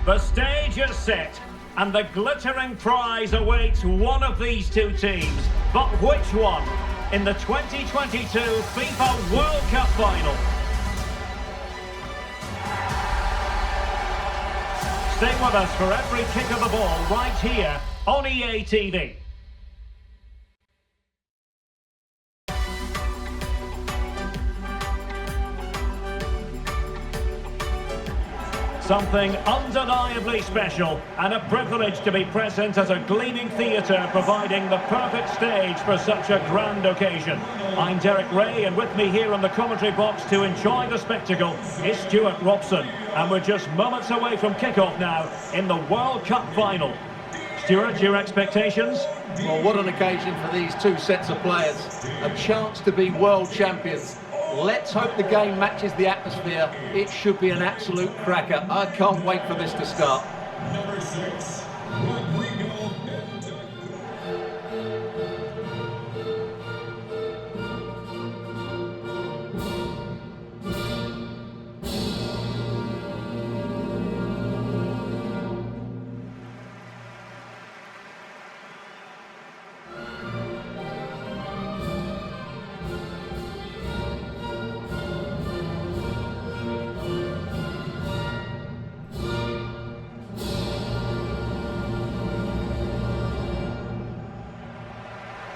The stage is set, and the glittering prize awaits one of these two teams. But which one? In the 2022 FIFA World Cup final. Stay with us for every kick of the ball right here on EA TV. Something undeniably special, and a privilege to be present at a gleaming theatre providing the perfect stage for such a grand occasion. I'm Derek Ray, and with me here in the commentary box to enjoy the spectacle is Stuart Robson. And we're just moments away from kick-off now in the World Cup final. Stuart, your expectations? Well, what an occasion for these two sets of players. A chance to be world champions. Let's hope the game matches the atmosphere. It should be an absolute cracker. I can't wait for this to start. Number 6.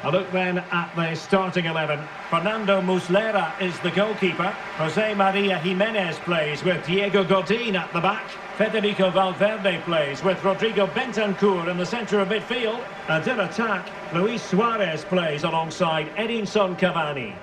A look then at the starting 11. Fernando Muslera is the goalkeeper. Jose Maria Jimenez plays with Diego Godin at the back. Federico Valverde plays with Rodrigo Bentancur in the centre of midfield. And in attack, Luis Suarez plays alongside Edinson Cavani.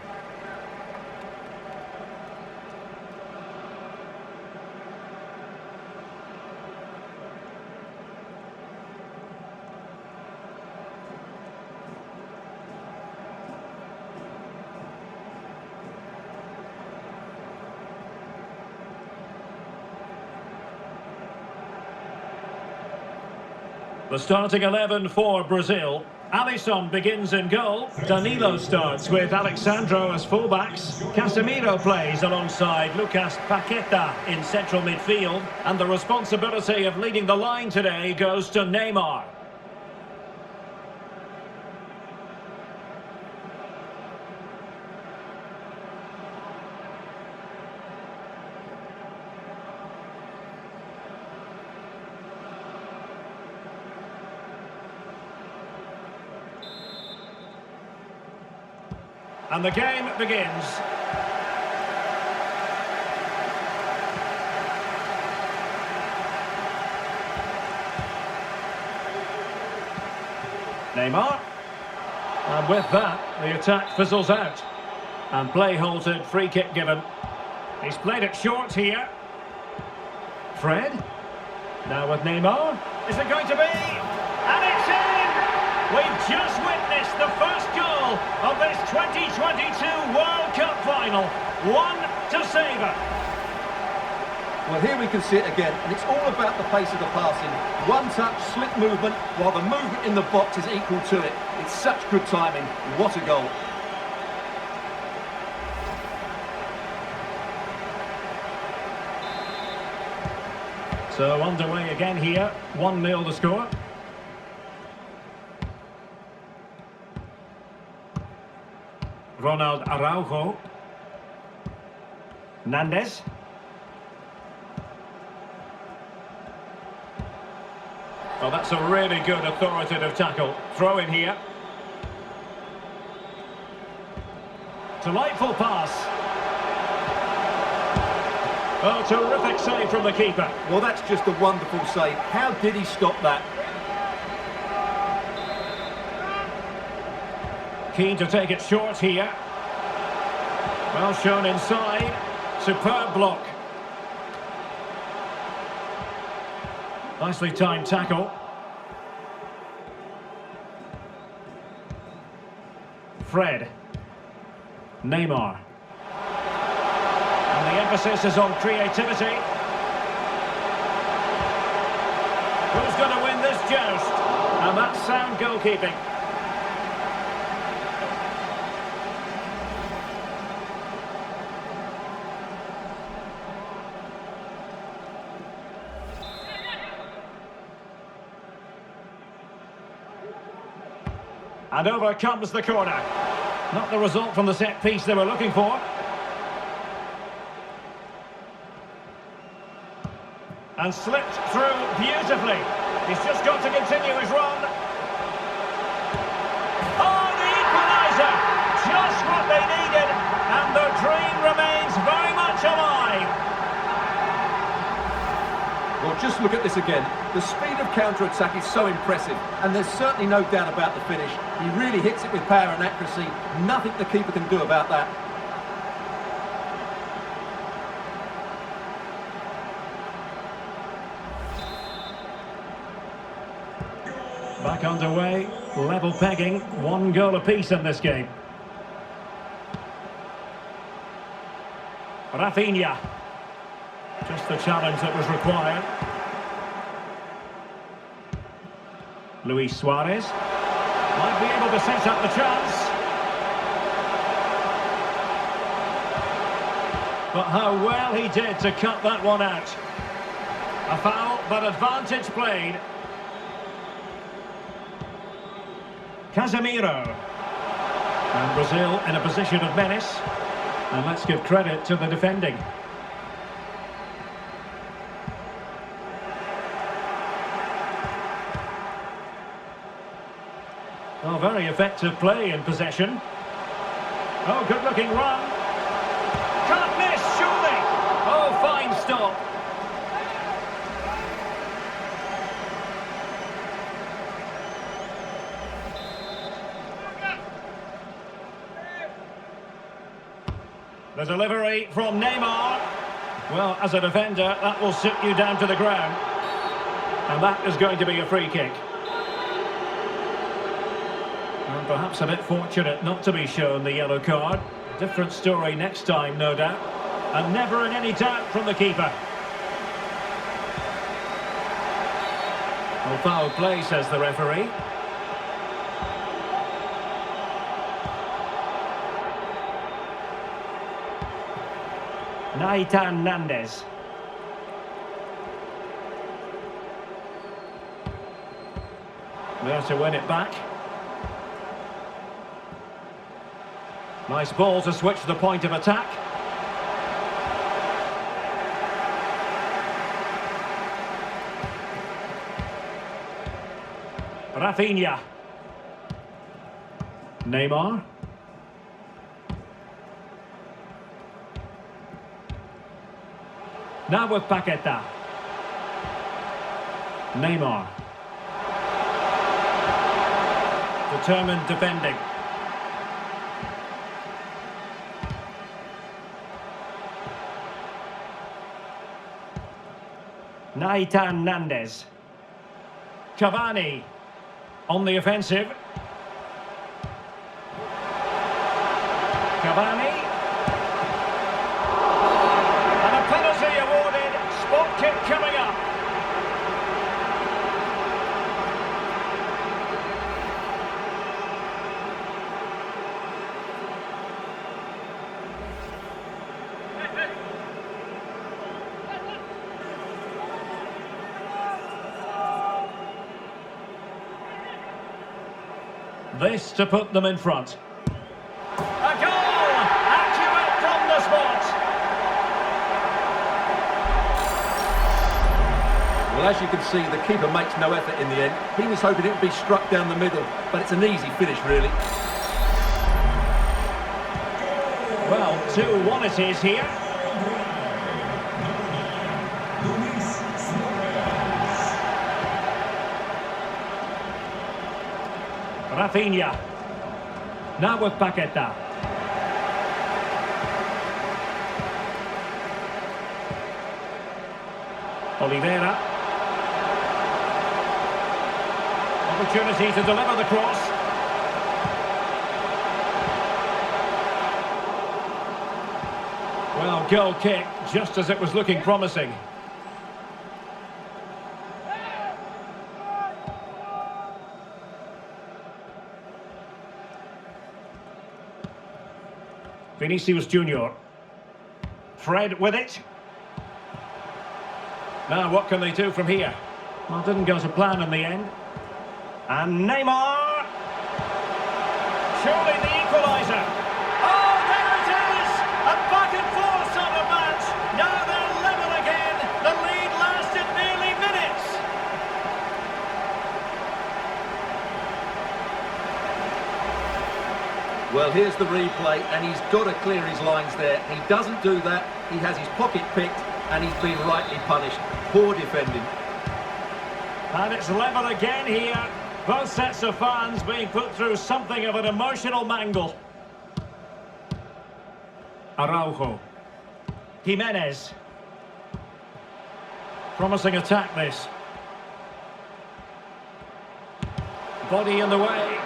The starting 11 for Brazil. Alisson begins in goal. Danilo starts with Alexandro as fullbacks. Casemiro plays alongside Lucas Paqueta in central midfield. And the responsibility of leading the line today goes to Neymar. And the game begins. Neymar. And with that, the attack fizzles out. And play halted, free kick given. He's played it short here. Fred. Now with Neymar. Is it going to be? And it's in! We've just witnessed the first goal of this 2022 World Cup final. One to savour. Well, here we can see it again, and it's all about the pace of the passing. One touch, slick movement, while the movement in the box is equal to it. It's such good timing. What a goal. So underway again here. 1-0 the score. Ronald Araujo. Nandes. Oh, that's a really good authoritative tackle. Throw in here. Delightful pass. Oh, terrific save from the keeper. Well, that's just a wonderful save. How did he stop that? Keen to take it short here. Well shown inside. Superb block. Nicely timed tackle. Fred. Neymar. And the emphasis is on creativity. Who's going to win this joust? And that's sound goalkeeping. And over comes the corner. Not the result from the set piece they were looking for. And slipped through beautifully. He's just got to continue his run. Oh, the equaliser! Just what they needed, and their dream remains very much alive. Well, just look at this again. The speed of counter-attack is so impressive, and there's certainly no doubt about the finish. He really hits it with power and accuracy. Nothing the keeper can do about that. Back underway, level pegging, 1 goal apiece in this game. Rafinha. Just the challenge that was required. Luis Suarez. Might be able to set up the chance. But how well he did to cut that one out. A foul, but advantage played. Casemiro. And Brazil in a position of menace. And let's give credit to the defending. Oh, very effective play in possession. Oh, good-looking run. Can't miss, surely. Oh, fine stop. The delivery from Neymar. Well, as a defender, that will sit you down to the ground. And that is going to be a free kick. And perhaps a bit fortunate not to be shown the yellow card. Different story next time, no doubt. And never in any doubt from the keeper. Well, foul play, says the referee. Naitan Nandez. There to win it back. Nice ball to switch the point of attack. Rafinha. Neymar. Now with Paqueta. Neymar. Determined defending. Naitan Nandez. Cavani on the offensive. Cavani. And a penalty awarded. Spot kick coming up. This to put them in front. A goal! Accurate from the spot! Well, as you can see, the keeper makes no effort in the end. He was hoping it would be struck down the middle, but it's an easy finish, really. Well, 2-1 it is here. Rafinha. Now with Paqueta. Oliveira. Opportunity to deliver the cross. Well, goal kick, just as it was looking promising. Vinicius Junior. Fred with it. Now what can they do from here? Well, didn't go to plan in the end. And Neymar! surely the equaliser. Oh, there it is! A back and forth sort of match. Now they're level again. The lead lasted nearly minutes. Well, here's the replay, and he's got to clear his lines there. He doesn't do that. He has his pocket picked, and he's been rightly punished. Poor defending. And it's level again here. Both sets of fans being put through something of an emotional mangle. Araujo. Jimenez. Promising attack, this. Body in the way.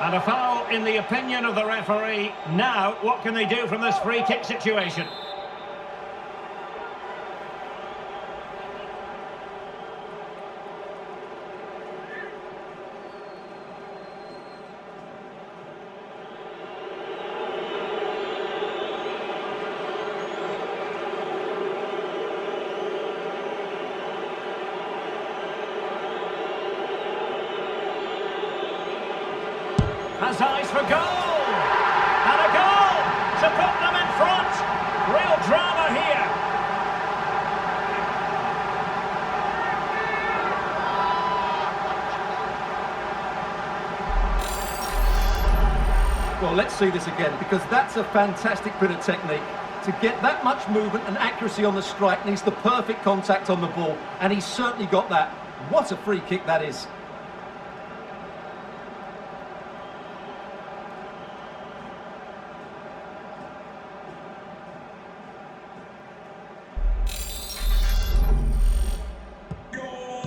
And a foul in the opinion of the referee. Now, what can they do from this free kick situation? Has eyes for goal! And a goal to put them in front! Real drama here! Well, let's see this again, because that's a fantastic bit of technique. To get that much movement and accuracy on the strike needs the perfect contact on the ball, and he's certainly got that. What a free kick that is.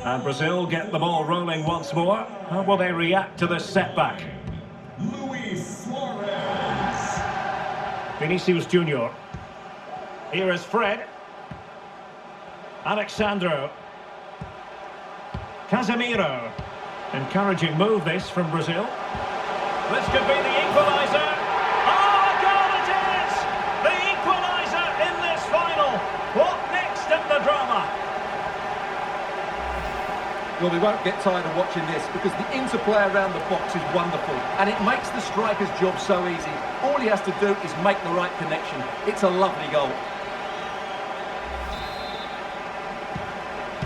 And Brazil get the ball rolling once more. How will they react to this setback? Vinicius Junior. Here is Fred. Alexandro. Casemiro. Encouraging move this from Brazil. This could be the equaliser. Oh, a goal it is! The equaliser in this final. What next in the drama? Well, we won't get tired of watching this because the interplay around the box is wonderful and it makes the striker's job so easy. All he has to do is make the right connection. It's a lovely goal.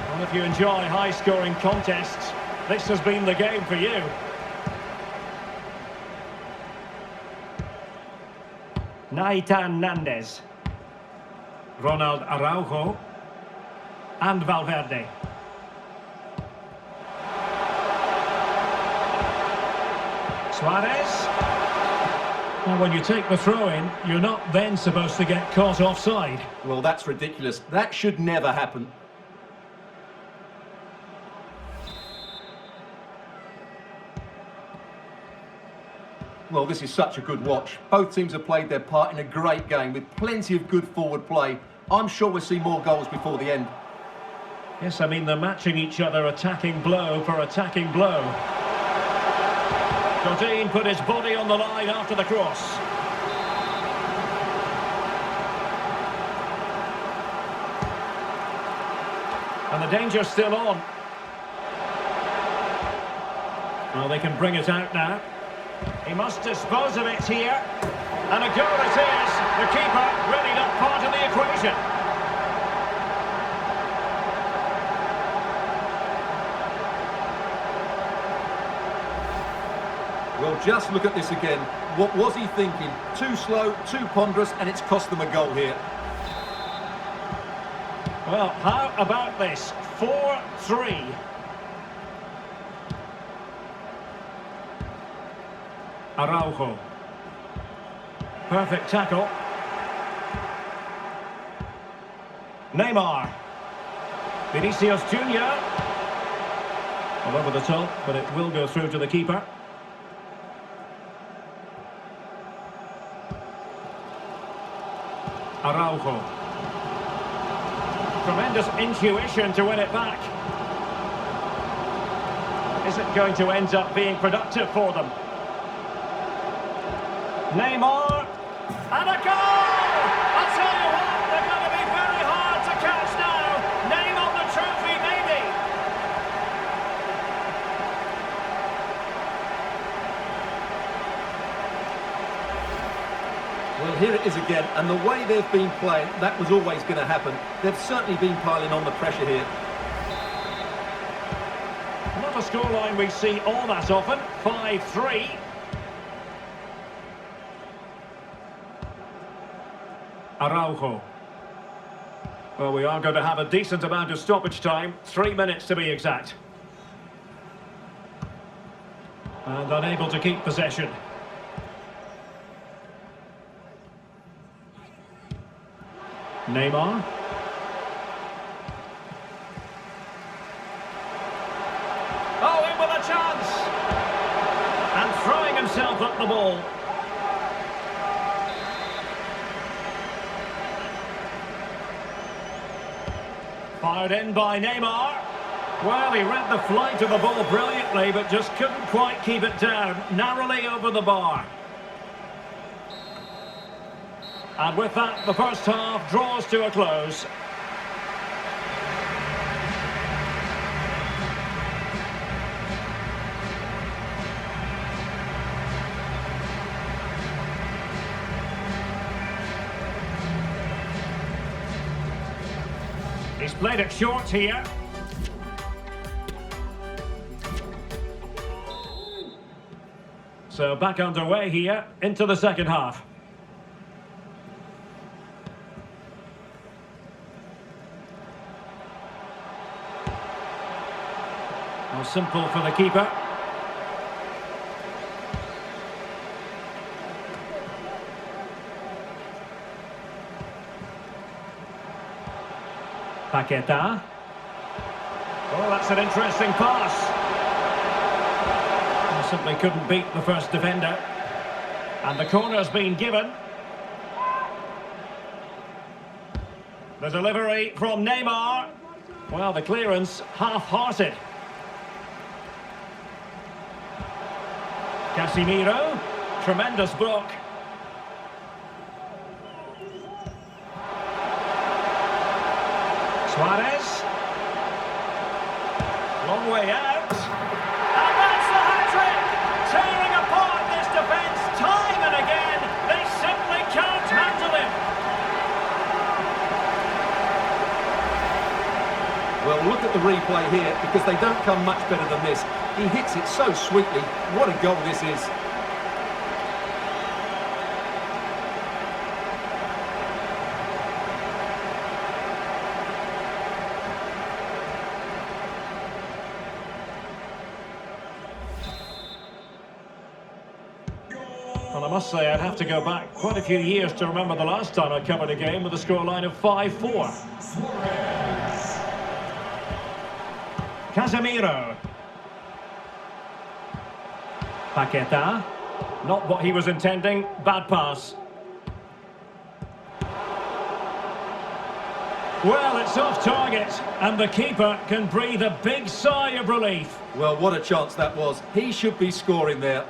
Well, if you enjoy high-scoring contests, this has been the game for you. Naitan Nandez. Ronald Araujo. And Valverde. Suarez. Well, when you take the throw-in, you're not then supposed to get caught offside. Well, that's ridiculous. That should never happen. Well, this is such a good watch. Both teams have played their part in a great game with plenty of good forward play. I'm sure we'll see more goals before the end. Yes, I mean, they're matching each other attacking blow for attacking blow. Godin put his body on the line after the cross. And the danger's still on. Well, they can bring it out now. He must dispose of it here. And a goal it is. The keeper really not part of the equation. Well, just look at this again. What was he thinking? Too slow, too ponderous, and it's cost them a goal here. Well, how about this? 4-3. Araujo. Perfect tackle. Neymar. Vinicius Junior. All over the top, but it will go through to the keeper. Araujo. Tremendous intuition to win it back. Is it going to end up being productive for them? Neymar. And a goal! I'll tell you what, they're going to be very hard to catch now. Name on the trophy, maybe. here it is again, and the way they've been playing, that was always going to happen. They've certainly been piling on the pressure here. Not a scoreline we see all that often. 5-3. Araujo. Well, we are going to have a decent amount of stoppage time. 3 minutes to be exact. And unable to keep possession. Neymar. Oh, in with a chance! And throwing himself at the ball. Fired in by Neymar. Well, he read the flight of the ball brilliantly, but just couldn't quite keep it down. Narrowly over the bar. And with that, the first half draws to a close. He's played it short here. So back underway here into the second half. Now simple for the keeper. Paqueta. Oh, that's an interesting pass. Simply couldn't beat the first defender. And the corner's been given. The delivery from Neymar. Well, the clearance half-hearted. Casemiro. Tremendous block. Suarez. Long way out. And that's the hat-trick! Tearing apart this defence time and again. They simply can't handle him. Well, look at the replay here, because they don't come much better than this. He hits it so sweetly. What a goal this is. Well, I must say I'd have to go back quite a few years to remember the last time I covered a game with a scoreline of 5-4. Casemiro. Paqueta. Not what he was intending. Bad pass. Well, it's off target, and the keeper can breathe a big sigh of relief. Well, what a chance that was. He should be scoring there.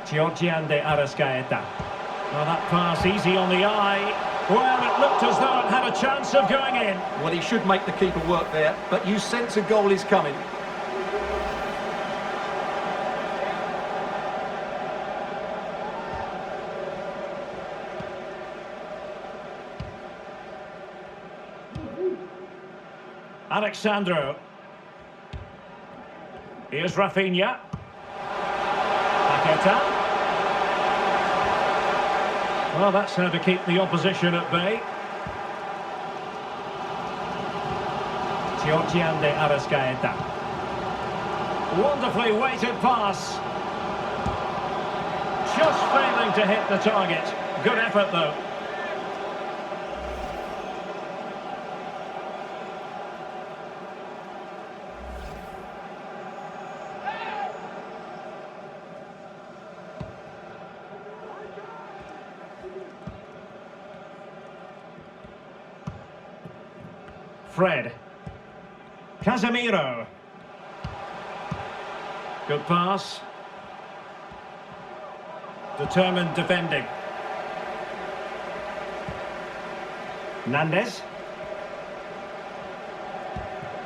Georgian de Arrascaeta. Well, that pass easy on the eye. Well, it looked as though it had a chance of going in. Well, he should make the keeper work there, but you sense a goal is coming. Alexandro. Here's Rafinha. Paqueta. Well, that's how to keep the opposition at bay. Georgian de Arrascaeta. Wonderfully weighted pass. Just failing to hit the target. Good effort, though. Fred. Casemiro. Good pass. Determined defending. Nandez.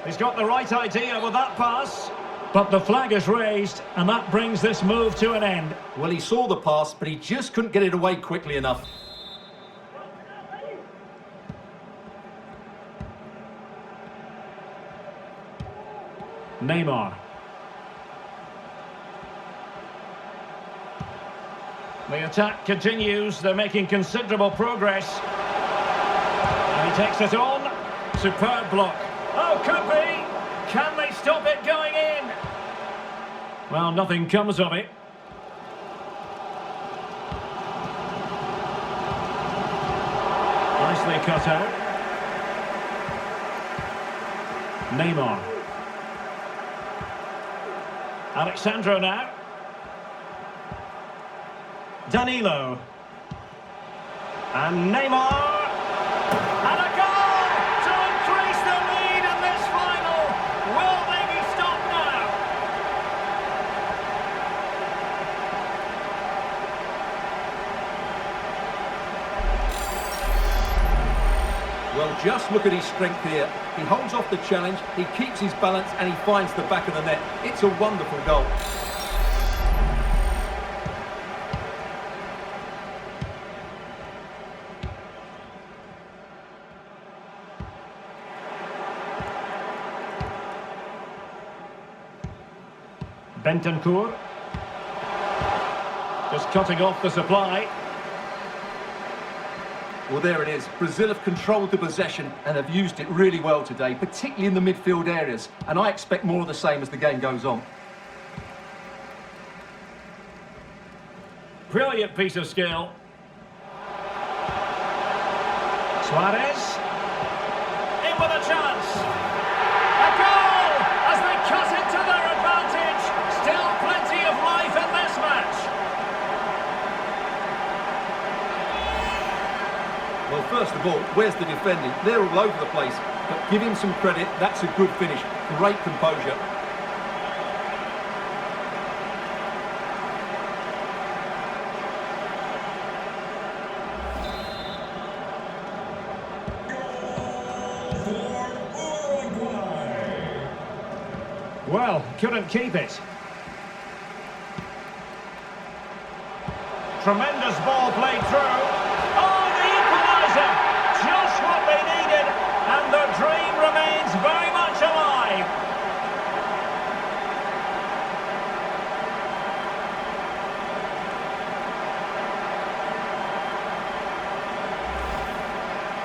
He's got the right idea with that pass. But the flag is raised, and that brings this move to an end. Well, he saw the pass, but he just couldn't get it away quickly enough. Neymar. The attack continues. They're making considerable progress. And he takes it on. Superb block. Oh, could be. Can they stop it going in? Well, nothing comes of it. Nicely cut out. Neymar. Alexandro now. Danilo. And Neymar. And a goal to increase the lead in this final. Will they be stopped now? Well, just look at his strength here. He holds off the challenge, he keeps his balance, and he finds the back of the net. It's a wonderful goal. Bentancur. Just cutting off the supply. Well, there it is. Brazil have controlled the possession and have used it really well today, particularly in the midfield areas. And I expect more of the same as the game goes on. Brilliant piece of skill. Suarez. In with a chance. A goal as they cut into their advantage. Still plenty of life in this match. Well, first of all, where's the defending? They're all over the place. But give him some credit. That's a good finish. Great composure. Well, couldn't keep it. Tremendous ball played through. Oh, the equaliser! Just what they needed, and the dream remains very much alive.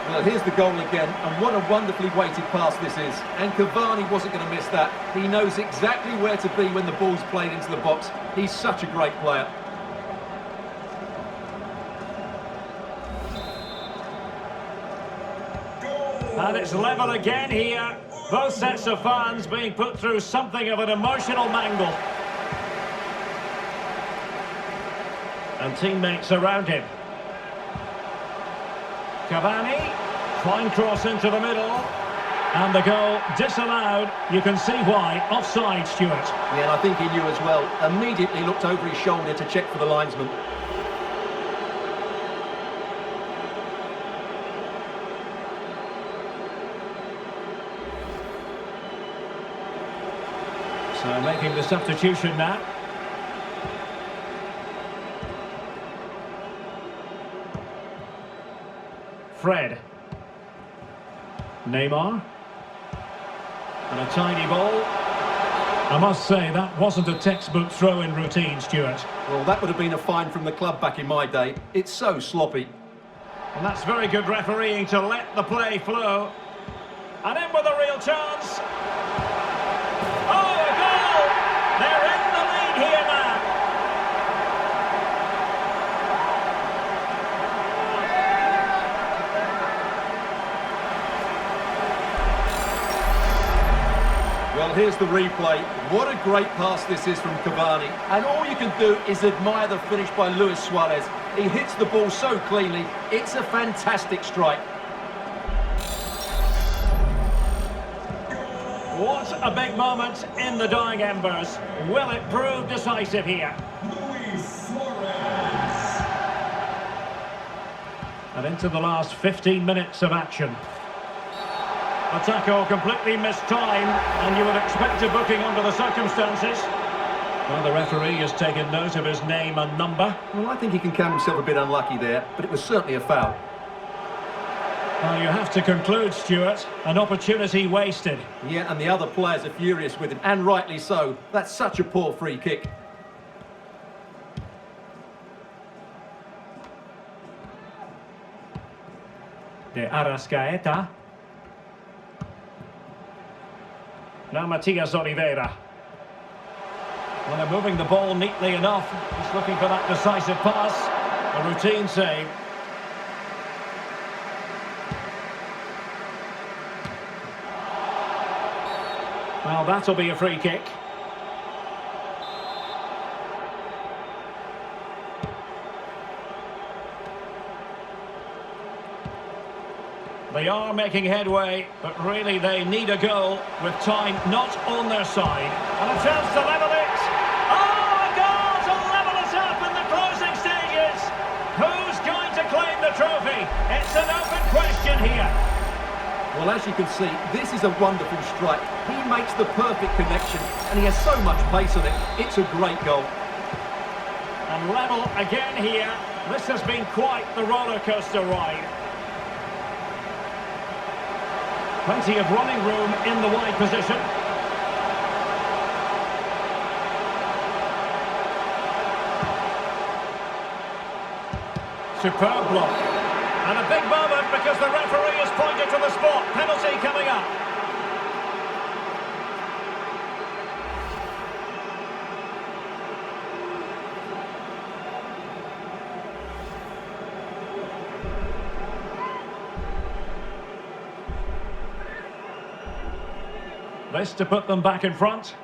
Well, here's the goal again, and what a wonderfully weighted pass this is. And Cavani wasn't going to miss that. He knows exactly where to be when the ball's played into the box. He's such a great player. And it's level again here. Both sets of fans being put through something of an emotional mangle. And teammates around him. Cavani, fine cross into the middle, and the goal disallowed. You can see why. Offside, Stuart. Yeah, and I think he knew as well. Immediately looked over his shoulder to check for the linesman. So making the substitution now. Fred. Neymar. And a tiny ball. I must say, that wasn't a textbook throw-in routine, Stuart. Well, that would have been a fine from the club back in my day. It's so sloppy. And that's very good refereeing to let the play flow. And in with a real chance. Oh, a goal! They're in the lead here now. Well, here's the replay. What a great pass this is from Cavani. And all you can do is admire the finish by Luis Suarez. He hits the ball so cleanly. It's a fantastic strike. What a big moment in the dying embers. Will it prove decisive here? And into the last 15 minutes of action. The tackle completely missed time, and you would expect a booking under the circumstances. Well, the referee has taken note of his name and number. Well, I think he can count himself a bit unlucky there, but it was certainly a foul. Well, you have to conclude, Stuart. An opportunity wasted. Yeah, and the other players are furious with him, and rightly so. That's such a poor free kick. De Arrascaeta. Now Matias Oliveira. Well, they're moving the ball neatly enough. He's looking for that decisive pass. A routine save. Well, that'll be a free kick. They are making headway, but really they need a goal with time not on their side. And a chance to level it. Oh, a goal to level it up in the closing stages. Who's going to claim the trophy? It's an open question here. Well, as you can see, this is a wonderful strike. He makes the perfect connection, and he has so much pace on it. It's a great goal. And level again here. This has been quite the roller coaster ride. Plenty of running room in the wide position. Superb block. And a big moment because the referee has pointed to the spot. Penalty coming up. This to put them back in front.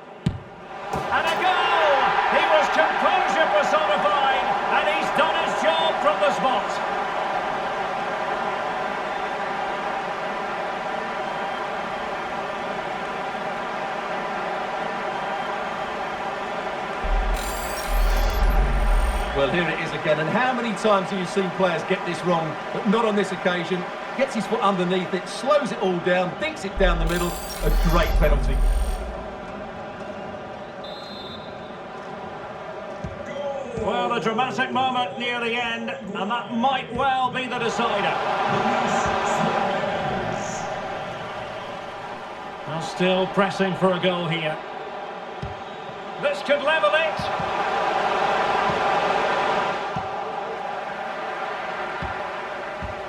And a goal! He was composure personified, and he's done his job from the spot. Well, here it is again, and how many times have you seen players get this wrong, but not on this occasion? Gets his foot underneath it, slows it all down, dinks it down the middle. A great penalty. Well, a dramatic moment near the end, and that might well be the decider. Well, still pressing for a goal here. This could level it.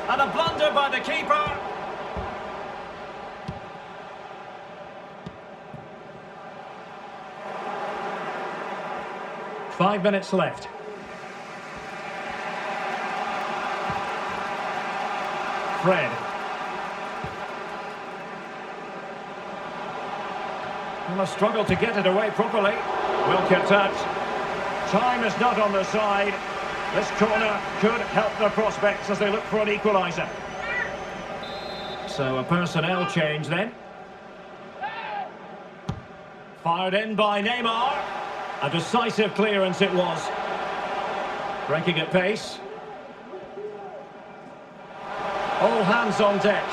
And a blunder by the keeper. Five minutes left. Fred. Well, a struggle to get it away properly. Well kept out. Time is not on their side. This corner could help their prospects as they look for an equaliser. So a personnel change then. Fired in by Neymar. A decisive clearance it was. Breaking at pace. All hands on deck.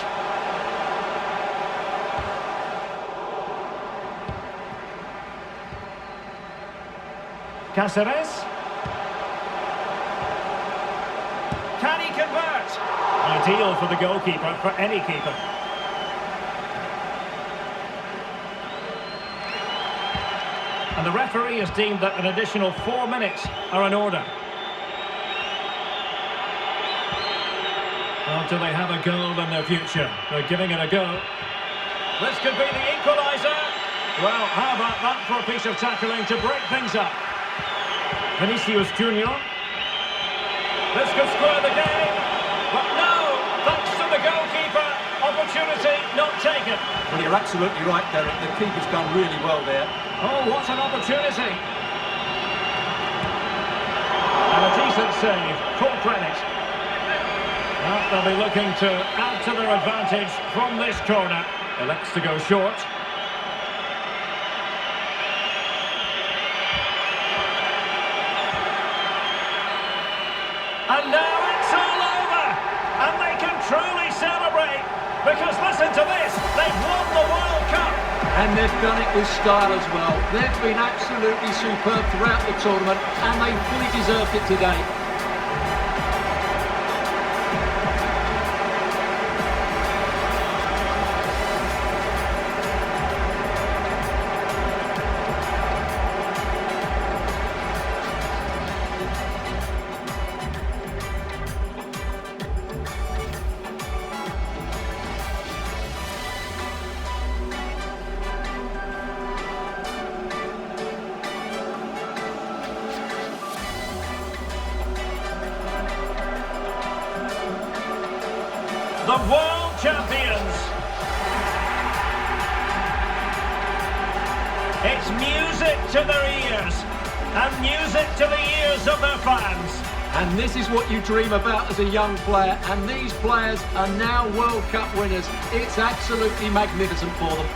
Cáceres. Can he convert? Ideal for the goalkeeper, for any keeper. And the referee has deemed that an additional 4 minutes are in order. Well, do they have a goal in their future? They're giving it a go. This could be the equaliser. Well, how about that for a piece of tackling to break things up? Vinicius Junior. This could square the game, but no, thanks to the goalkeeper, opportunity not taken. Well, you're absolutely right, Derek. The keeper's done really well there. Oh, what an opportunity. And a decent save, full credit. Well, they'll be looking to add to their advantage from this corner. Elects to go short. And now it's all over, and they can truly celebrate, because listen to this. They've won the World Cup. And they've done it with style as well. They've been absolutely superb throughout the tournament, and they fully deserved it today. The world champions. It's music to their ears and music to the ears of their fans. And this is what you dream about as a young player, and these players are now World Cup winners. It's absolutely magnificent for them.